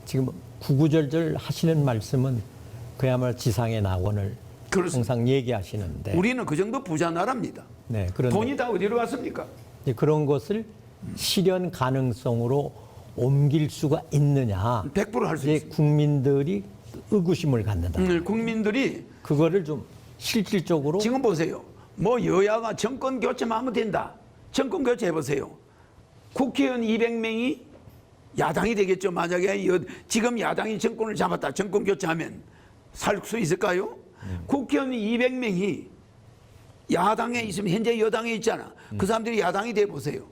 지금 구구절절 하시는 말씀은 그야말로 지상의 낙원을 그렇습니다. 항상 얘기하시는데 우리는 그 정도 부자 나라입니다. 네, 그런데 돈이 다 어디로 갔습니까? 이제 그런 것을 실현 가능성으로 옮길 수가 있느냐? 100% 할 수 이제 있습니다. 국민들이 의구심을 갖는다. 국민들이 그거를 좀 실질적으로 지금 보세요. 뭐 여야가 정권 교체만 하면 된다. 정권 교체 해보세요. 국회의원 200명이 야당이 되겠죠. 만약에 지금 야당이 정권을 잡았다. 정권 교체하면 살 수 있을까요? 국회의원 200명이 야당에 있으면 현재 여당에 있잖아. 그 사람들이 야당이 돼보세요.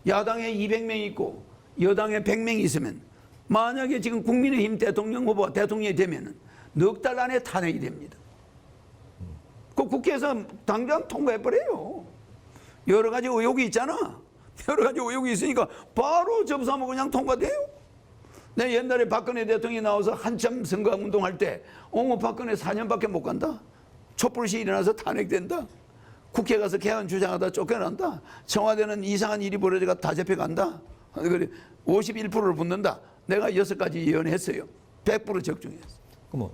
야당에 200명 있고 여당에 100명 있으면 만약에 지금 국민의힘 대통령 후보가 대통령이 되면 넉 달 안에 탄핵이 됩니다. 그 국회에서 당장 통과해버려요. 여러 가지 의혹이 있잖아. 여러 가지 의혹이 있으니까 바로 접수하면 그냥 통과돼요. 내 옛날에 박근혜 대통령이 나와서 한참 선거운동할 때 박근혜 4년밖에 못 간다. 촛불시 일어나서 탄핵된다. 국회 가서 개헌 주장하다 쫓겨난다. 청와대는 이상한 일이 벌어져가 다 잡혀간다. 51%를 붙는다. 내가 6가지 예언했어요. 100% 적중했어. 뭐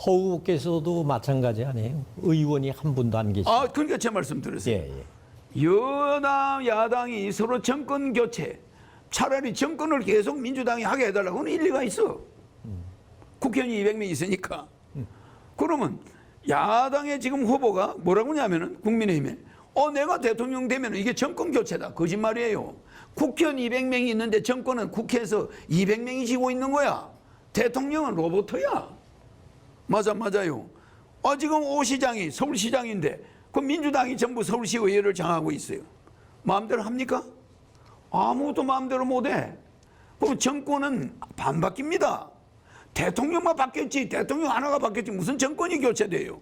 허우께서도 마찬가지 아니에요? 의원이 한 분도 안 계시고. 그러니까 제 말씀 들으세요. 예. 여당, 야당이 서로 정권 교체, 차라리 정권을 계속 민주당이 하게 해달라고는 일리가 있어. 국회의원이 200명 있으니까. 그러면 야당의 지금 후보가 뭐라고 하냐면은 국민의힘에 내가 대통령 되면 이게 정권 교체다. 거짓말이에요. 국회의원 200명이 있는데 정권은 국회에서 200명이 지고 있는 거야. 대통령은 로봇이야. 맞아요. 지금 오 시장이 서울시장인데 그 민주당이 전부 서울시 의회를 장악하고 있어요. 마음대로 합니까? 아무것도 마음대로 못해. 그럼 정권은 반바뀝니다. 대통령만 바뀌었지 대통령 하나가 바뀌었지 무슨 정권이 교체돼요.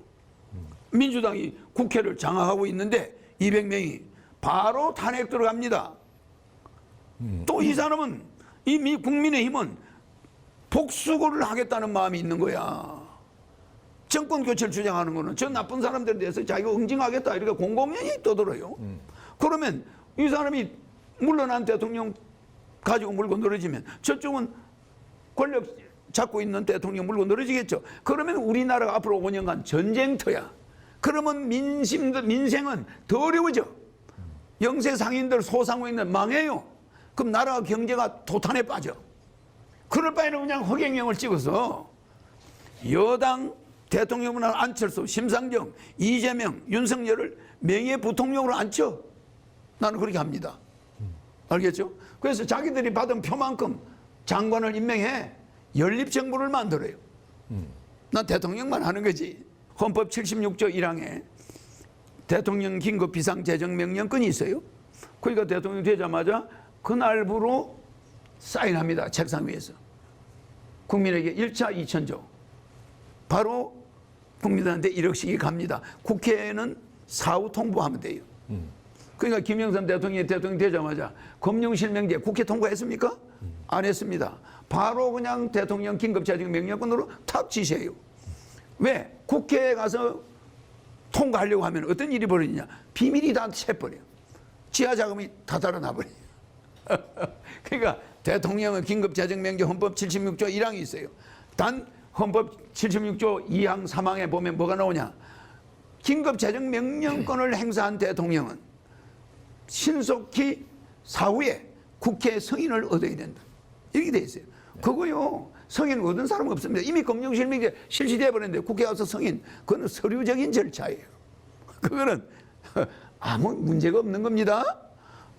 민주당이 국회를 장악하고 있는데 200명이 바로 탄핵 들어갑니다. 또 이 사람은 국민의힘은 복수를 하겠다는 마음이 있는 거야. 정권 교체를 주장하는 거는 저 나쁜 사람들에 대해서 자기가 응징하겠다 이렇게 공공연히 떠들어요. 그러면 이 사람이 물러난 대통령 가지고 물고 늘어지면 저쪽은 권력 잡고 있는 대통령 물고 늘어지겠죠. 그러면 우리나라가 앞으로 5년간 전쟁터야. 그러면 민생은 더 어려워져. 영세 상인들 소상공인들 망해요. 그럼 나라 경제가 도탄에 빠져. 그럴 바에는 그냥 허경영을 찍어서 여당 대통령은 안철수, 심상정, 이재명, 윤석열을 명예부통령으로 앉혀. 나는 그렇게 합니다. 알겠죠? 그래서 자기들이 받은 표만큼 장관을 임명해 연립정부를 만들어요. 난 대통령만 하는 거지. 헌법 76조 1항에 대통령 긴급 비상재정명령권이 있어요. 그러니까 대통령 되자마자 그날부로 사인합니다. 책상 위에서. 국민에게 1차 2천조. 바로 국민들한테 1억씩이 갑니다. 국회에는 사후 통보하면 돼요. 그러니까 김영삼 대통령이 대통령 되자마자 금융실명제 국회 통과했습니까? 안 했습니다. 바로 그냥 대통령 긴급재정명령권으로 탁 지시해요. 왜? 국회에 가서 통과하려고 하면 어떤 일이 벌어지냐? 비밀이 다 새버려요. 지하자금이 다 달아나버려요. 그러니까 대통령은 긴급재정명령 헌법 76조 1항이 있어요. 단 헌법 76조 2항 3항에 보면 뭐가 나오냐? 긴급재정명령권을 행사한 대통령은 신속히 사후에 국회 승인을 얻어야 된다. 이렇게 돼 있어요. 그거요. 승인 얻은 사람 없습니다. 이미 금융실명제 실시돼 버렸는데 국회 가서 승인. 그거는 서류적인 절차예요. 그거는 아무 문제가 없는 겁니다.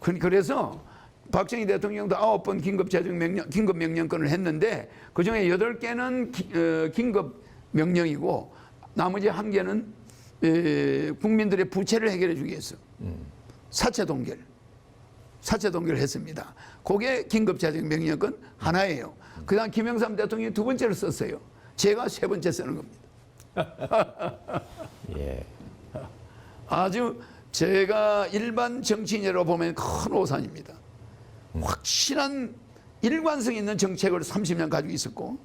그래서 박정희 대통령도 9번 긴급명령권을 했는데 그중에 8개는 긴급명령이고 나머지 1개는 국민들의 부채를 해결해 주기 위해서 사채동결 했습니다. 그게 긴급재정명령권 하나예요. 그 다음 김영삼 대통령이 2번째로 썼어요. 제가 3번째 쓰는 겁니다. 예. 아주 제가 일반 정치인으로 보면 큰 오산입니다. 확실한 일관성 있는 정책을 30년 가지고 있었고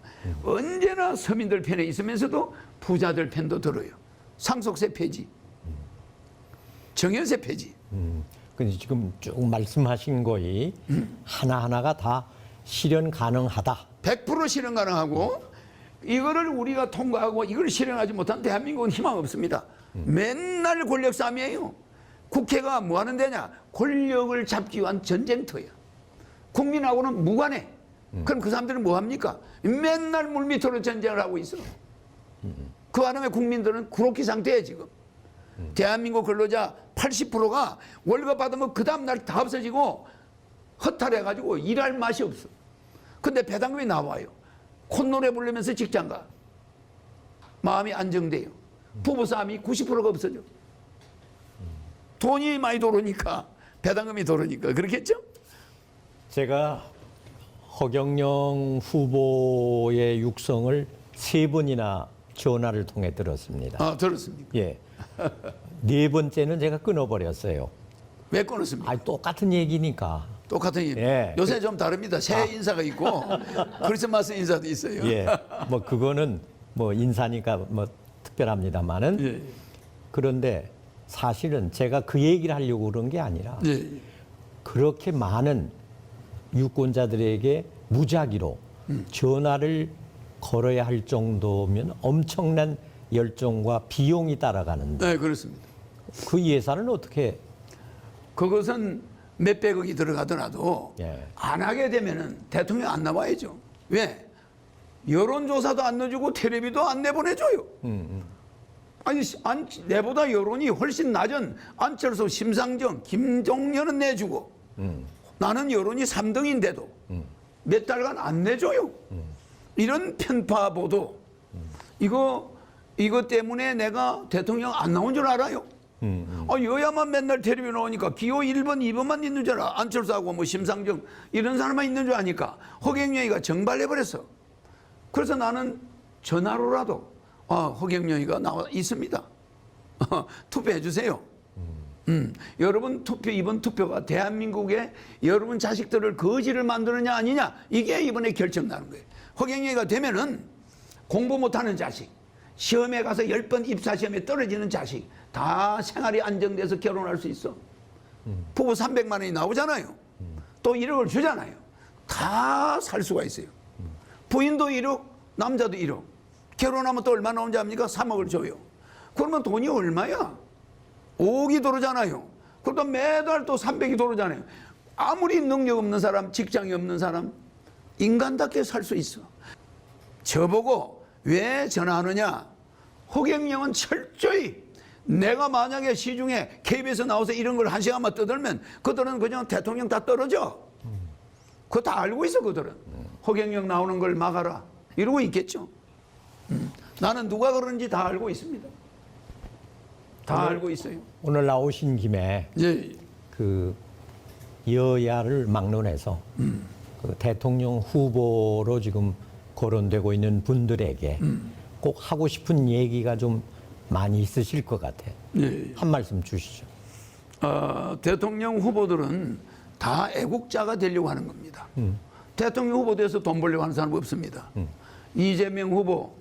언제나 서민들 편에 있으면서도 부자들 편도 들어요. 상속세 폐지, 정연세 폐지. 근데 지금 쭉 말씀하신 거이 하나하나가 다 실현 가능하다. 100% 실현 가능하고 이거를 우리가 통과하고 이걸 실현하지 못한 대한민국은 희망 없습니다. 맨날 권력 싸움이에요. 국회가 뭐 하는 데냐? 권력을 잡기 위한 전쟁터야. 국민하고는 무관해. 그럼 그 사람들은 뭐 합니까? 맨날 물밑으로 전쟁을 하고 있어. 그 바람에 국민들은 구로키 상태에 지금. 대한민국 근로자 80%가 월급 받으면 그 다음날 다 없어지고 허탈해가지고 일할 맛이 없어. 근데 배당금이 나와요. 콧노래 부르면서 직장 가. 마음이 안정돼요. 부부싸움이 90%가 없어져. 돈이 많이 들어오니까 배당금이 들어오니까 그렇겠죠? 제가 허경영 후보의 육성을 3번이나 전화를 통해 들었습니다. 아, 들었습니까? 예. 4번째는 제가 끊어버렸어요. 왜 끊었습니까? 아, 똑같은 얘기니까. 똑같은 일. 예. 요새 좀 다릅니다. 새해 인사가 있고 크리스마스 인사도 있어요. 예. 뭐 그거는 뭐 인사니까 뭐 특별합니다만은 예. 그런데 사실은 제가 그 얘기를 하려고 그런 게 아니라 예. 그렇게 많은 유권자들에게 무작위로 전화를 걸어야 할 정도면 엄청난 열정과 비용이 따라가는데 네, 그렇습니다. 그 예산은 어떻게? 그것은 몇백억이 들어가더라도 예. 안 하게 되면은 대통령 안 나와야죠. 왜? 여론조사도 안 넣어주고 텔레비도 안 내보내줘요. 아니 내보다 여론이 훨씬 낮은 안철수, 심상정, 김종연은 내주고 나는 여론이 3등인데도 몇 달간 안 내줘요. 이런 편파 보도 이거 때문에 내가 대통령 안 나온 줄 알아요. 여야만 맨날 텔레비 나오니까 기호 1번, 2번만 있는 줄 알아. 안철수하고 뭐 심상정 이런 사람만 있는 줄 아니까 허경영이가 정발해버렸어. 그래서 나는 전화로라도 허경영이가 나와 있습니다. 투표해 주세요. 여러분 이번 투표가 대한민국의 여러분 자식들을 거지를 만드느냐 아니냐 이게 이번에 결정나는 거예요. 허경영이가 되면은 공부 못하는 자식, 시험에 가서 10번 입사시험에 떨어지는 자식 다 생활이 안정돼서 결혼할 수 있어. 부부 300만 원이 나오잖아요. 또 1억을 주잖아요. 다 살 수가 있어요. 부인도 1억, 남자도 1억. 결혼하면 또 얼마 나오는지 압니까? 3억을 줘요. 그러면 돈이 얼마야? 5억이 들어오잖아요. 그러다 매달 또 300이 들어오잖아요. 아무리 능력 없는 사람, 직장이 없는 사람 인간답게 살 수 있어. 저보고 왜 전화하느냐? 허경영은 철저히 내가 만약에 시중에 KBS 나와서 이런 걸 1시간만 떠들면 그들은 그냥 대통령 다 떨어져. 그거 다 알고 있어 그들은. 허경영 나오는 걸 막아라 이러고 있겠죠. 나는 누가 그러는지 다 알고 있습니다. 다 알고 있어요. 오늘 나오신 김에 예. 그 여야를 막론해서 그 대통령 후보로 지금 거론되고 있는 분들에게 꼭 하고 싶은 얘기가 좀 많이 있으실 것 같아요. 예. 한 말씀 주시죠. 대통령 후보들은 다 애국자가 되려고 하는 겁니다. 대통령 후보 돼서 돈 벌려고 하는 사람 없습니다. 이재명 후보,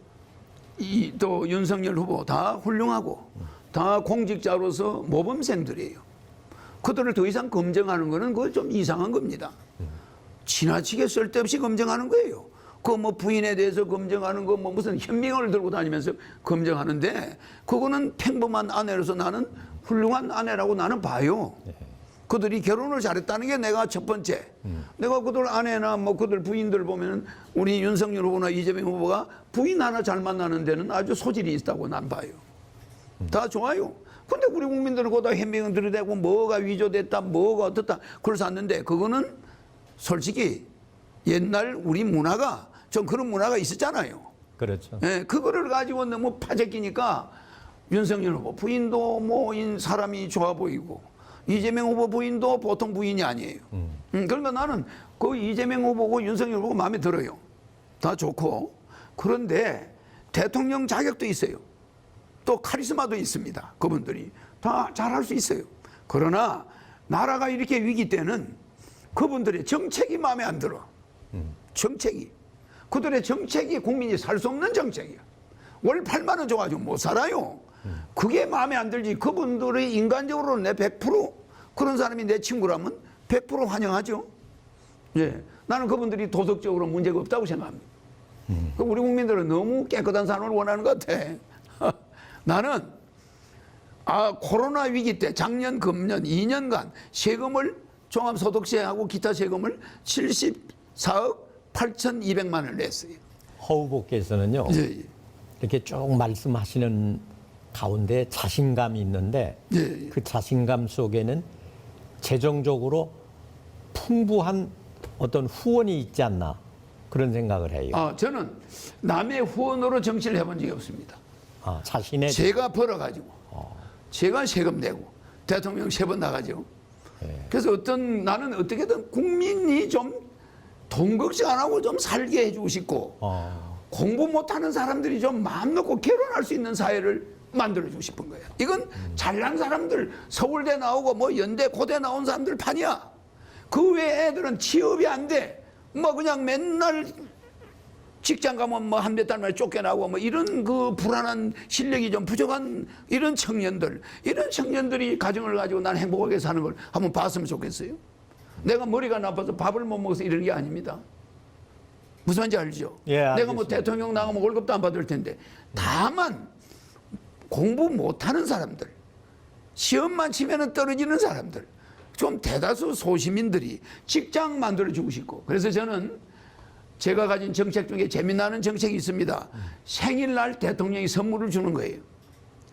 또 윤석열 후보 다 훌륭하고 다 공직자로서 모범생들이에요. 그들을 더 이상 검증하는 거는 그거 좀 이상한 겁니다. 지나치게 쓸데없이 검증하는 거예요. 그 뭐 부인에 대해서 검증하는 거 뭐 무슨 현명을 들고 다니면서 검증하는데 그거는 평범한 아내로서 나는 훌륭한 아내라고 나는 봐요. 그들이 결혼을 잘했다는 게 내가 첫 번째. 내가 그들 아내나 뭐 그들 부인들 보면은 우리 윤석열 후보나 이재명 후보가 부인 하나 잘 만나는 데는 아주 소질이 있다고 난 봐요. 다 좋아요. 근데 우리 국민들은 거기다 현명을 들이대고 뭐가 위조됐다, 뭐가 어떻다. 그래서 왔는데 그거는 솔직히 옛날 우리 문화가 좀 그런 문화가 있었잖아요. 그렇죠. 예, 그거를 가지고 너무 파재끼니까 윤석열 후보 부인도 뭐 사람이 좋아 보이고 이재명 후보 부인도 보통 부인이 아니에요. 그러니까 나는 그 이재명 후보고 윤석열 후보가 마음에 들어요. 다 좋고. 그런데 대통령 자격도 있어요. 또 카리스마도 있습니다. 그분들이 다 잘할 수 있어요. 그러나 나라가 이렇게 위기 때는 그분들의 정책이 마음에 안 들어. 정책이. 그들의 정책이 국민이 살 수 없는 정책이야. 월 8만 원 줘가지고 못 살아요. 그게 마음에 안 들지. 그분들의 인간적으로 내 100% 그런 사람이 내 친구라면 100% 환영하죠. 예, 나는 그분들이 도덕적으로 문제가 없다고 생각합니다. 우리 국민들은 너무 깨끗한 삶을 원하는 것 같아. 나는 코로나 위기 때 작년, 금년 2년간 세금을 종합소득세하고 기타 세금을 74억 8,200만 원을 냈어요. 허 후보께서는요. 예, 이렇게 쭉 말씀하시는 가운데 자신감이 있는데 예. 그 자신감 속에는 재정적으로 풍부한 어떤 후원이 있지 않나 그런 생각을 해요. 저는 남의 후원으로 정치를 해본 적이 없습니다. 자신의 제가 벌어가지고 제가 세금 내고 대통령 3번 나가죠. 예. 그래서 나는 어떻게든 국민이 좀 돈 걱정 안 하고 좀 살게 해주고 싶고 공부 못하는 사람들이 좀 마음 놓고 결혼할 수 있는 사회를 만들어주고 싶은 거예요. 이건 잘난 사람들 서울대 나오고 뭐 연대 고대 나온 사람들 판이야. 그 외 애들은 취업이 안 돼. 뭐 그냥 맨날 직장 가면 뭐 한 몇 달 만에 쫓겨나고 뭐 이런 그 불안한 실력이 좀 부족한 이런 청년들이 가정을 가지고 난 행복하게 사는 걸 한번 봤으면 좋겠어요. 내가 머리가 나빠서 밥을 못 먹어서 이런 게 아닙니다. 무슨 말인지 알죠? 예, 내가 알겠습니다. 뭐 대통령 나가면 월급도 안 받을 텐데 다만 공부 못하는 사람들, 시험만 치면은 떨어지는 사람들, 좀 대다수 소시민들이 직장 만들어주고 싶고, 그래서 저는 제가 가진 정책 중에 재미나는 정책이 있습니다. 생일날 대통령이 선물을 주는 거예요.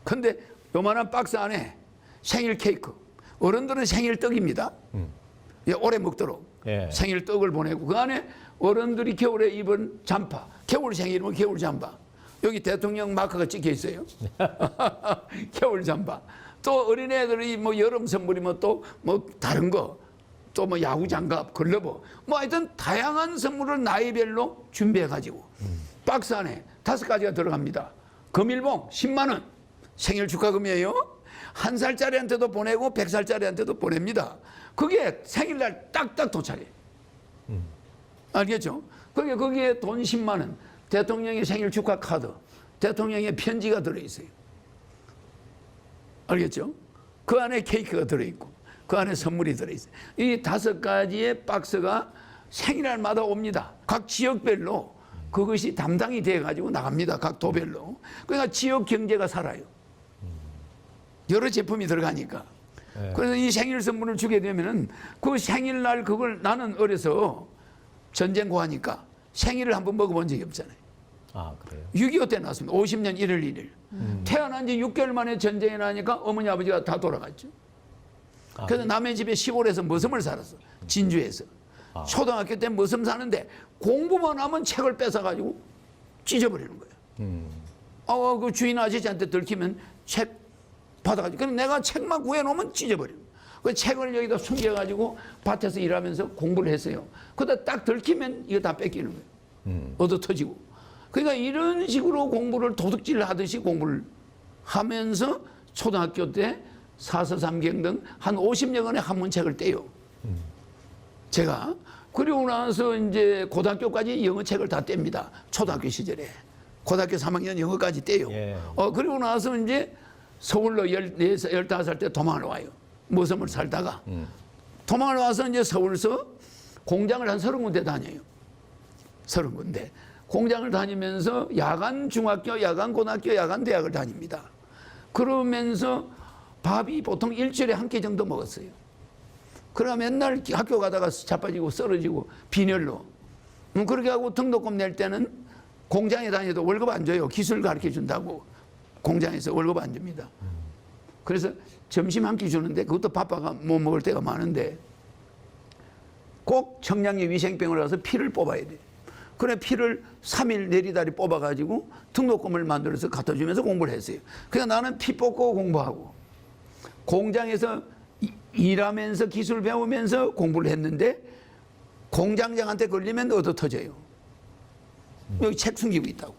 근데 요만한 박스 안에 생일 케이크, 어른들은 생일 떡입니다. 예, 오래 먹도록 예. 생일 떡을 보내고 그 안에 어른들이 겨울에 입은 잠바, 겨울 생일이면 겨울 잠바. 여기 대통령 마크가 찍혀 있어요. 겨울 잠바. 또 어린애들이 뭐 여름 선물이면 또 뭐 다른 거, 또 뭐 야구 장갑, 글러브, 뭐 하여튼 다양한 선물을 나이별로 준비해 가지고 박스 안에 5가지가 들어갑니다. 금일봉 10만 원 생일 축하금이에요. 1살짜리한테도 보내고 100살짜리한테도 보냅니다. 그게 생일날 딱딱 도착해. 알겠죠? 거기에 돈 10만 원, 대통령의 생일 축하 카드, 대통령의 편지가 들어있어요. 알겠죠? 그 안에 케이크가 들어있고 그 안에 선물이 들어있어요. 이 5가지의 박스가 생일날마다 옵니다. 각 지역별로 그것이 담당이 돼가지고 나갑니다. 각 도별로. 그러니까 지역 경제가 살아요. 여러 제품이 들어가니까. 네. 그래서 이 생일 선물을 주게 되면은 그 생일날 그걸 나는 어려서 전쟁 고하니까 생일을 한번 먹어본 적이 없잖아요. 그래요? 6.25 때 났습니다. 50년 1월 1일. 태어난 지 6개월 만에 전쟁이 나니까 어머니 아버지가 다 돌아갔죠. 그래서 남의 집에 시골에서 머슴을 살았어. 진주에서. 초등학교 때 머슴 사는데 공부만 하면 책을 뺏어가지고 찢어버리는 거예요. 그 주인 아저씨한테 들키면 책 받아가지고. 그럼 내가 책만 구해놓으면 찢어버려요. 그 책을 여기다 숨겨가지고 밭에서 일하면서 공부를 했어요. 그러다 딱 들키면 이거 다 뺏기는 거예요. 얻어 터지고. 그러니까 이런 식으로 공부를 도둑질 하듯이 공부를 하면서 초등학교 때 사서삼경 등 한 50여 권의 한문책을 떼요. 제가. 그리고 나서 이제 고등학교까지 영어책을 다 뗍니다. 초등학교 시절에. 고등학교 3학년 영어까지 떼요. 예. 그리고 나서 이제 서울로 14살, 15살 때 도망을 와요. 머슴을 살다가. 도망을 와서 이제 서울서 공장을 한 30군데 다녀요. 30군데. 공장을 다니면서 야간 중학교, 야간 고등학교, 야간 대학을 다닙니다. 그러면서 밥이 보통 일주일에 한 끼 정도 먹었어요. 그러나 맨날 학교 가다가 자빠지고 쓰러지고 빈혈로. 그렇게 하고 등록금 낼 때는 공장에 다녀도 월급 안 줘요. 기술 가르쳐 준다고. 공장에서 월급 안 줍니다. 그래서 점심 한 끼 주는데 그것도 바빠가 못 먹을 때가 많은데 꼭 청량리 위생병을 가서 피를 뽑아야 돼. 그래 피를 3일 내리다리 뽑아가지고 등록금을 만들어서 갖다 주면서 공부를 했어요. 그래서 나는 피 뽑고 공부하고 공장에서 일하면서 기술 배우면서 공부를 했는데 공장장한테 걸리면 얻어 터져요. 여기 책 숨기고 있다고.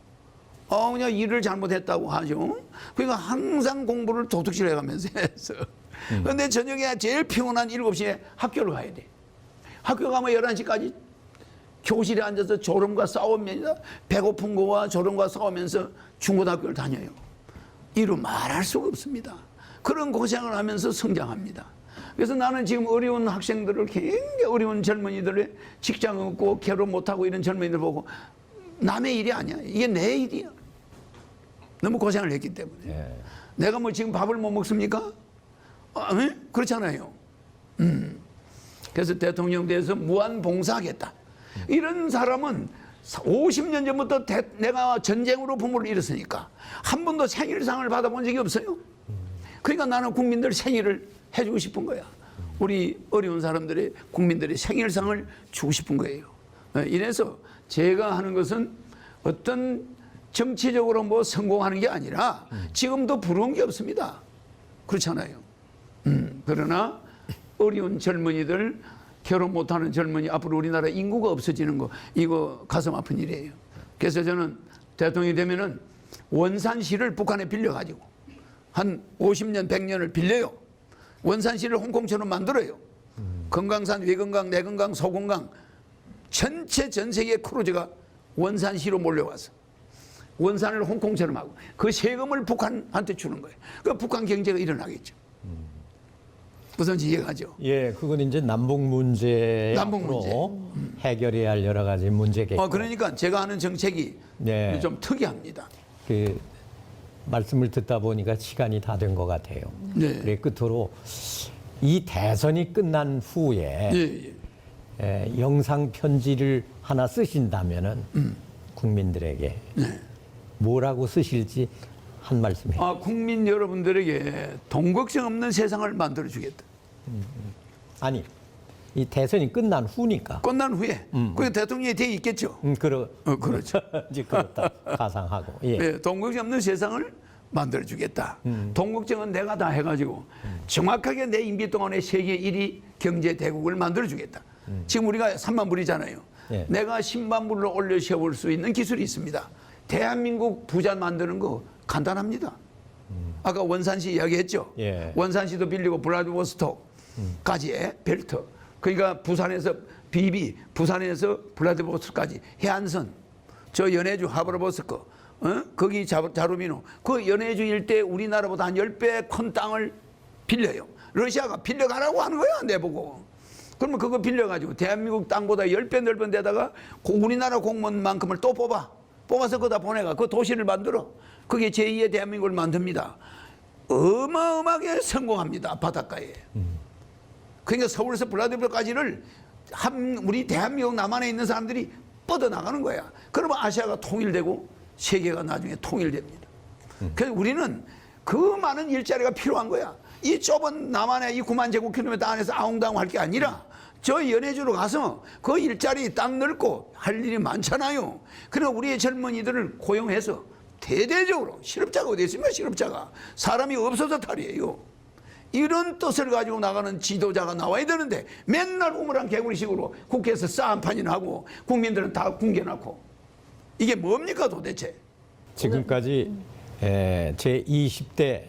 그냥 일을 잘못했다고 하죠. 그러니까 항상 공부를 도둑질 해가면서 했어. 그런데 저녁에 제일 피곤한 7시에 학교를 가야 돼. 학교 가면 11시까지 교실에 앉아서 졸음과 싸우면서 배고픈 거와 졸음과 싸우면서 중고등학교를 다녀요. 이루 말할 수가 없습니다. 그런 고생을 하면서 성장합니다. 그래서 나는 지금 어려운 학생들을 굉장히 어려운 젊은이들의 직장 없고 결혼 못하고 이런 젊은이들 보고 남의 일이 아니야. 이게 내 일이야. 너무 고생을 했기 때문에. 예. 내가 뭐 지금 밥을 못 먹습니까? 그렇잖아요. 그래서 대통령 돼서 무한 봉사하겠다. 이런 사람은 50년 전부터 내가 전쟁으로 부모를 잃었으니까 한 번도 생일상을 받아본 적이 없어요. 그러니까 나는 국민들 생일을 해주고 싶은 거야. 우리 어려운 사람들의 국민들의 생일상을 주고 싶은 거예요. 이래서 제가 하는 것은 어떤 정치적으로 뭐 성공하는 게 아니라 지금도 부러운 게 없습니다. 그렇잖아요. 그러나 어려운 젊은이들, 결혼 못하는 젊은이, 앞으로 우리나라 인구가 없어지는 거, 이거 가슴 아픈 일이에요. 그래서 저는 대통령이 되면은 원산시를 북한에 빌려가지고 한 50년, 100년을 빌려요. 원산시를 홍콩처럼 만들어요. 금강산, 외금강, 내금강, 소금강 전체 전 세계 크루즈가 원산시로 몰려와서 원산을 홍콩처럼 하고 그 세금을 북한한테 주는 거예요. 그 북한 경제가 일어나겠죠. 무슨 이해가죠? 예, 그건 이제 남북 문제 남북 앞으로 해결해야 할 여러 가지 문제겠고. 그러니까 제가 하는 정책이 네. 좀 특이합니다. 그 말씀을 듣다 보니까 시간이 다 된 것 같아요. 네. 그래 끝으로 이 대선이 끝난 후에 예, 예. 영상 편지를 하나 쓰신다면은 국민들에게 네. 뭐라고 쓰실지 한 말씀 해요. 국민 여러분들에게 돈 걱정 없는 세상을 만들어 주겠다. 아니, 이 대선이 끝난 후니까. 끝난 후에 그 대통령이 돼 있겠죠. 그렇죠. 이제 그렇다 가상하고. 예. 예, 돈 걱정 없는 세상을 만들어 주겠다. 돈 걱정은 내가 다 해가지고 정확하게 내 임기 동안에 세계 1위 경제 대국을 만들어 주겠다. 지금 우리가 3만 불이잖아요. 예. 내가 10만 불을 올려 세울 수 있는 기술이 있습니다. 대한민국 부자 만드는 거 간단합니다. 아까 원산시 이야기했죠. 예. 원산시도 빌리고 블라디보스톡까지의 벨트. 그러니까 부산에서 비비, 부산에서 블라디보스톡까지 해안선, 저 연해주 하버버스커, 거기 자루미노, 그 연해주 일대 우리나라보다 한 10배 큰 땅을 빌려요. 러시아가 빌려가라고 하는 거야, 내보고. 그러면 그거 빌려가지고 대한민국 땅보다 10배 넓은 데다가 우리나라 공무원만큼을 또 뽑아서 거기다 보내가 그 도시를 만들어. 그게 제2의 대한민국을 만듭니다. 어마어마하게 성공합니다. 바닷가에. 그러니까 서울에서 블라디보스토크까지를 우리 대한민국 남한에 있는 사람들이 뻗어나가는 거야. 그러면 아시아가 통일되고 세계가 나중에 통일됩니다. 그래서 우리는 그 많은 일자리가 필요한 거야. 이 좁은 남한의 이 9만 제곱킬로미터 안에서 아웅다웅 할 게 아니라 저 연해주로 가서 그 일자리 땅 넓고 할 일이 많잖아요. 그러나 우리의 젊은이들을 고용해서 대대적으로 실업자가 어디 있습니까? 실업자가 사람이 없어서 탈이에요. 이런 뜻을 가지고 나가는 지도자가 나와야 되는데 맨날 우물안 개구리식으로 국회에서 싸움판이나 하고 국민들은 다 굶겨놓고 이게 뭡니까 도대체? 지금까지 제 20대